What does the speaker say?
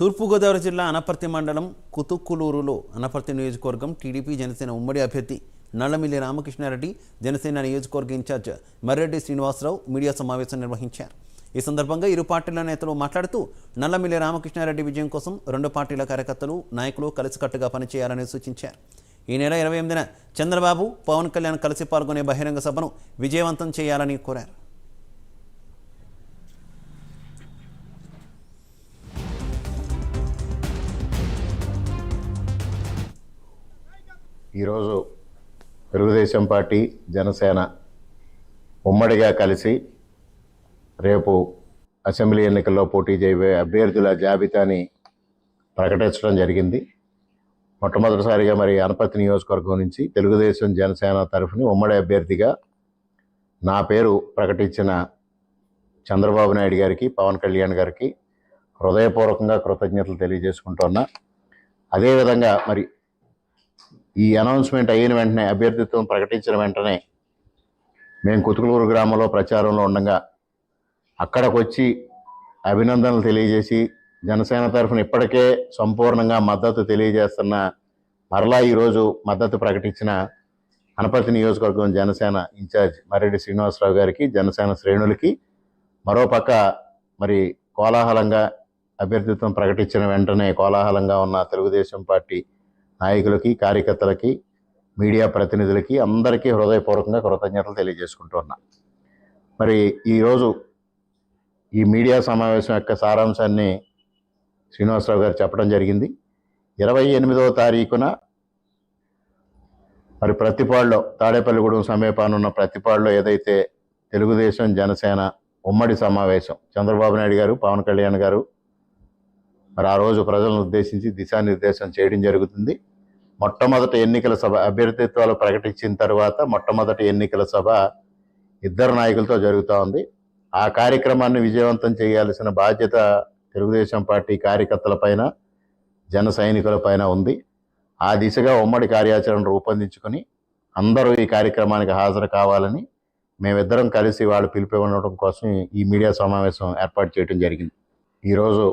తూర్పుగోదావరి జిల్లా అనపర్తి మండలం కుతుక్కులూరులో అనపర్తి నియోజకవర్గం టీడీపీ జనసేన ఉమ్మడి అభ్యర్థి నల్లమిల్లి రామకృష్ణారెడ్డి జనసేన నియోజకవర్గ ఇన్ఛార్జ్ మర్రెడ్డి శ్రీనివాసరావు మీడియా సమావేశం నిర్వహించారు. ఈ సందర్భంగా ఇరు పార్టీల నేతలు మాట్లాడుతూ నల్లమిల్లి రామకృష్ణారెడ్డి విజయం కోసం రెండు పార్టీల కార్యకర్తలు నాయకులు కలిసికట్టుగా పనిచేయాలని సూచించారు. ఈ నెల 28న చంద్రబాబు పవన్ కళ్యాణ్ కలిసి పాల్గొనే బహిరంగ సభను విజయవంతం చేయాలని కోరారు. ఈరోజు తెలుగుదేశం పార్టీ జనసేన ఉమ్మడిగా కలిసి రేపు అసెంబ్లీ ఎన్నికల్లో పోటీ చేయబోయే అభ్యర్థుల జాబితాని ప్రకటించడం జరిగింది. మొట్టమొదటిసారిగా మరి అనపర్తి నియోజకవర్గం నుంచి తెలుగుదేశం జనసేన తరఫున ఉమ్మడి అభ్యర్థిగా నా పేరు ప్రకటించిన చంద్రబాబు నాయుడు గారికి, పవన్ కళ్యాణ్ గారికి హృదయపూర్వకంగా కృతజ్ఞతలు తెలియజేసుకుంటున్నా. అదేవిధంగా మరి ఈ అనౌన్స్మెంట్ అయిన వెంటనే, అభ్యర్థిత్వం ప్రకటించిన వెంటనే మేము కుతుకులూరు గ్రామంలో ప్రచారంలో ఉండగా అక్కడికి వచ్చి అభినందనలు తెలియజేసి జనసేన తరఫున ఇప్పటికే సంపూర్ణంగా మద్దతు తెలియజేస్తున్న, మరలా ఈరోజు మద్దతు ప్రకటించిన అనపర్తి నియోజకవర్గం జనసేన ఇన్ఛార్జ్ మర్రెడ్డి శ్రీనివాసరావు గారికి, జనసేన శ్రేణులకి, మరోపక్క మరి కోలాహలంగా అభ్యర్థిత్వం ప్రకటించిన వెంటనే కోలాహలంగా ఉన్న తెలుగుదేశం పార్టీ నాయకులకి, కార్యకర్తలకి, మీడియా ప్రతినిధులకి అందరికీ హృదయపూర్వకంగా కృతజ్ఞతలు తెలియజేసుకుంటున్నా. మరి ఈరోజు ఈ మీడియా సమావేశం యొక్క సారాంశాన్ని శ్రీనివాసరావు గారు చెప్పడం జరిగింది. 28వ తారీఖున మరి ప్రతిపాడులో, తాడేపల్లిగూడెం సమీపానున్న ప్రతిపాడులో ఏదైతే తెలుగుదేశం జనసేన ఉమ్మడి సమావేశం చంద్రబాబు నాయుడు గారు, పవన్ కళ్యాణ్ గారు మరి ఆ రోజు ప్రజలను ఉద్దేశించి దిశానిర్దేశం చేయడం జరుగుతుంది. మొట్టమొదటి ఎన్నికల సభ, అభ్యర్థిత్వాలు ప్రకటించిన తర్వాత మొట్టమొదటి ఎన్నికల సభ ఇద్దరు నాయకులతో జరుగుతూ ఉంది. ఆ కార్యక్రమాన్ని విజయవంతం చేయాల్సిన బాధ్యత తెలుగుదేశం పార్టీ కార్యకర్తల పైన, జన సైనికుల పైన ఉంది. ఆ దిశగా ఉమ్మడి కార్యాచరణ రూపొందించుకొని అందరూ ఈ కార్యక్రమానికి హాజరు కావాలని మేమిద్దరం కలిసి వాళ్ళు పిలిపి ఉండడం కోసం ఈ మీడియా సమావేశం ఏర్పాటు చేయడం జరిగింది. ఈరోజు